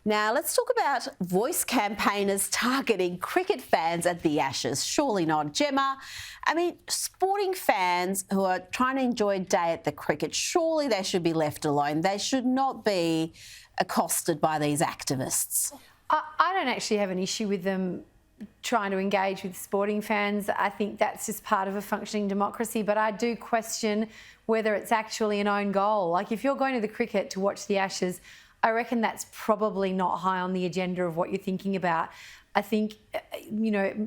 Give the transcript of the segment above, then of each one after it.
Now, let's talk about Voice campaigners targeting cricket fans at the Ashes. Surely not. Gemma, I mean, sporting fans who are trying to enjoy a day at the cricket, surely they should be left alone. They should not be accosted by these activists. I don't actually have an issue with them trying to engage with sporting fans. I think that's just part of a functioning democracy, but I do question whether it's actually an own goal. Like, if you're going to the cricket to watch the Ashes, I reckon that's probably not high on the agenda of what you're thinking about. I think,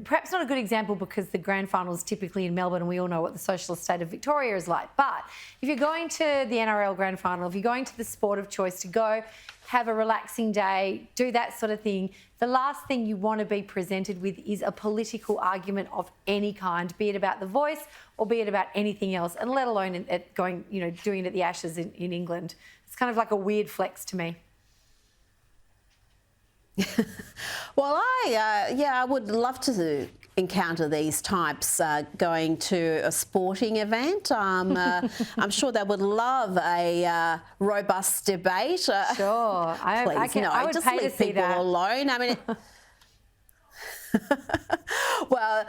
perhaps not a good example because the grand final is typically in Melbourne and we all know what the socialist state of Victoria is like. But if you're going to the NRL grand final, if you're going to the sport of choice to go have a relaxing day, do that sort of thing, the last thing you want to be presented with is a political argument of any kind, be it about the Voice or be it about anything else, and let alone doing it at the Ashes in England. It's kind of like a weird flex to me. Well, I would love to encounter these types going to a sporting event. I'm sure they would love a robust debate. Sure, I would just pay leave to see people that. alone. I mean, well.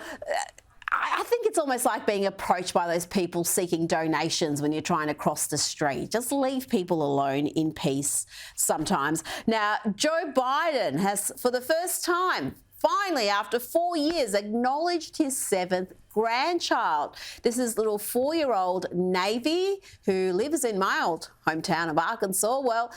I think it's almost like being approached by those people seeking donations when you're trying to cross the street. Just leave people alone in peace sometimes. Now, Joe Biden has, for the first time, finally, after 4 years, acknowledged his 7th grandchild. This is little 4-year-old Navy, who lives in my old hometown of Arkansas. Well,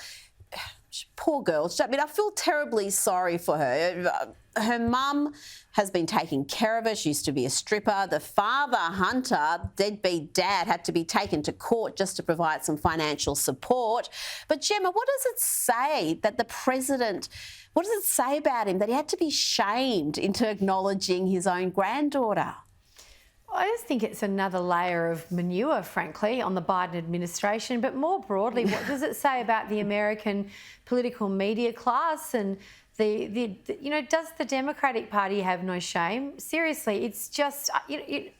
poor girl. I mean, I feel terribly sorry for her. Her mum has been taking care of her. She used to be a stripper. The father, Hunter, deadbeat dad, had to be taken to court just to provide some financial support. But Gemma, what does it say that the president, what does it say about him that he had to be shamed into acknowledging his own granddaughter? I just think it's another layer of manure, frankly, on the Biden administration. But more broadly, what does it say about the American political media class? And does the Democratic Party have no shame? Seriously, it's just, a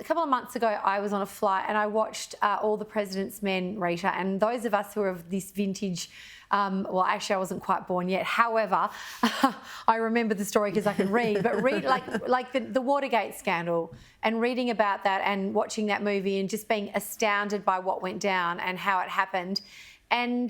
couple of months ago, I was on a flight and I watched All the President's Men, Rita, and those of us who are of this vintage, well, actually, I wasn't quite born yet. However, I remember the story because I can read. But read like the Watergate scandal, and reading about that and watching that movie and just being astounded by what went down and how it happened. And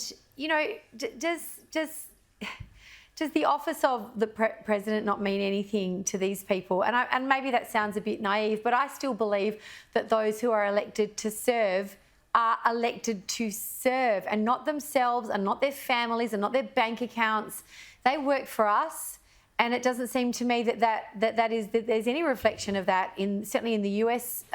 does the office of the president not mean anything to these people? And maybe that sounds a bit naive, but I still believe that those who are elected to serve are elected to serve, and not themselves and not their families and not their bank accounts. They work for us, and it doesn't seem to me that there's any reflection of that certainly in the US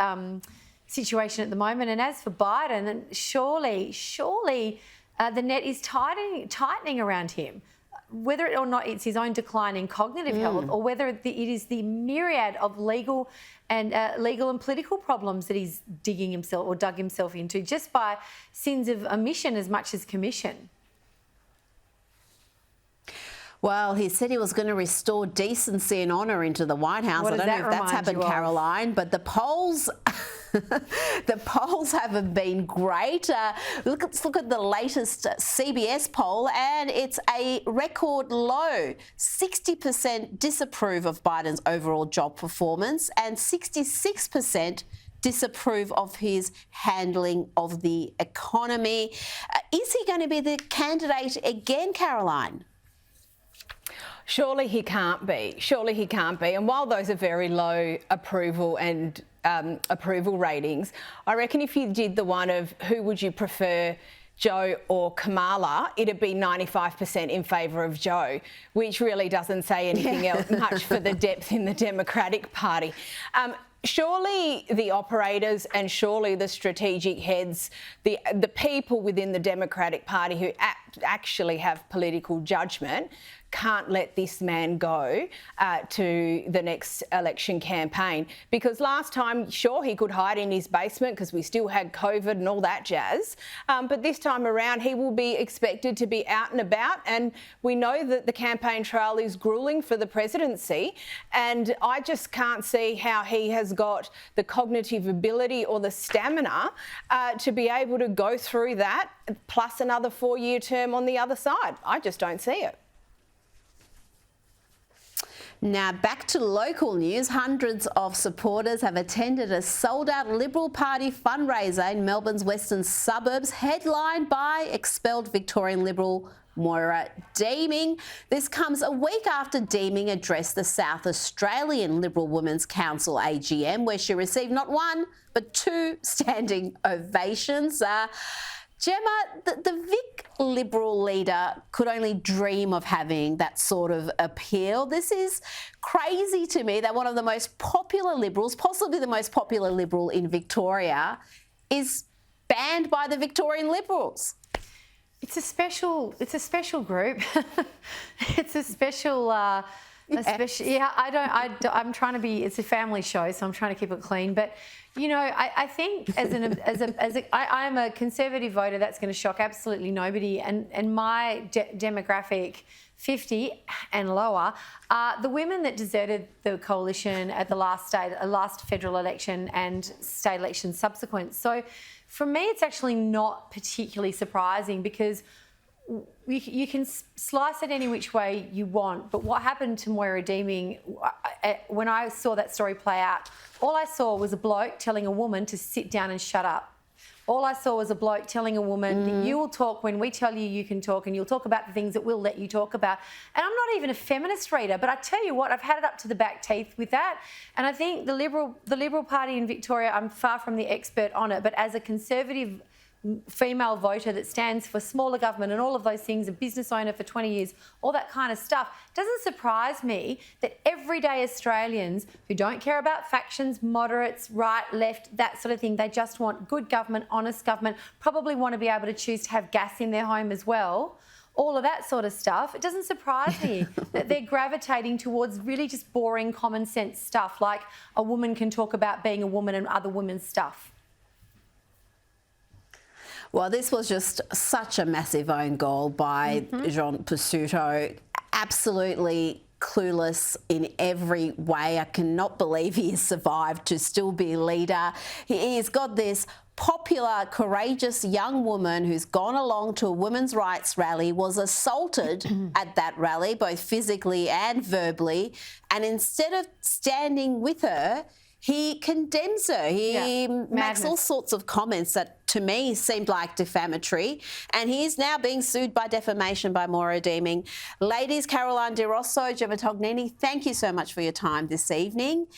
situation at the moment. And as for Biden, then surely the net is tightening around him. Whether or not it's his own decline in cognitive health, or whether it is the myriad of legal and political problems that he's dug himself into just by sins of omission as much as commission. Well, he said he was going to restore decency and honour into the White House. I don't know if that's happened, Caroline, but the polls... The polls haven't been great. Let's look at the latest CBS poll, and it's a record low. 60% disapprove of Biden's overall job performance, and 66% disapprove of his handling of the economy. Is he going to be the candidate again, Caroline? Surely he can't be. Surely he can't be. And while those are very low approval and approval ratings, I reckon if you did the one of who would you prefer, Joe or Kamala, it'd be 95% in favour of Joe, which really doesn't say anything else much for the depth in the Democratic Party. Surely the operators and surely the strategic heads, the people within the Democratic Party who actually have political judgment, can't let this man go to the next election campaign. Because last time, sure, he could hide in his basement because we still had COVID and all that jazz. But this time around, he will be expected to be out and about. And we know that the campaign trail is gruelling for the presidency. And I just can't see how he has got the cognitive ability or the stamina to be able to go through that, plus another 4-year term them on the other side. I just don't see it. Now back to local news. Hundreds of supporters have attended a sold-out Liberal Party fundraiser in Melbourne's western suburbs, headlined by expelled Victorian Liberal Moira Deeming. This comes a week after Deeming addressed the South Australian Liberal Women's Council AGM, where she received not one but two standing ovations. Gemma, the Vic Liberal leader could only dream of having that sort of appeal. This is crazy to me that one of the most popular Liberals, possibly the most popular Liberal in Victoria, is banned by the Victorian Liberals. It's a special group. It's a special. I'm trying to be. It's a family show, so I'm trying to keep it clean. But you know, I think I'm a Conservative voter. That's going to shock absolutely nobody. And my demographic, 50 and lower, are the women that deserted the coalition at the last federal election and state election subsequent. So, for me, it's actually not particularly surprising because you can slice it any which way you want, but what happened to Moira Deeming, when I saw that story play out, all I saw was a bloke telling a woman to sit down and shut up. All I saw was a bloke telling a woman that you will talk when we tell you you can talk, and you'll talk about the things that we'll let you talk about. And I'm not even a feminist reader, but I tell you what, I've had it up to the back teeth with that. And I think the Liberal Party in Victoria, I'm far from the expert on it, but as a Conservative female voter that stands for smaller government and all of those things, a business owner for 20 years, all that kind of stuff, it doesn't surprise me that everyday Australians who don't care about factions, moderates, right, left, that sort of thing, they just want good government, honest government, probably want to be able to choose to have gas in their home as well, all of that sort of stuff. It doesn't surprise me that they're gravitating towards really just boring common sense stuff like a woman can talk about being a woman and other women's stuff. Well, this was just such a massive own goal by John Pesutto. Absolutely clueless in every way. I cannot believe he has survived to still be leader. He's got this popular, courageous young woman who's gone along to a women's rights rally, was assaulted at that rally, both physically and verbally, and instead of standing with her, he condemns her. He makes all sorts of comments that, to me, seemed like defamatory. And he is now being sued by defamation by Moira Deeming. Ladies, Caroline Di Rosso, Gemma Tognini, thank you so much for your time this evening.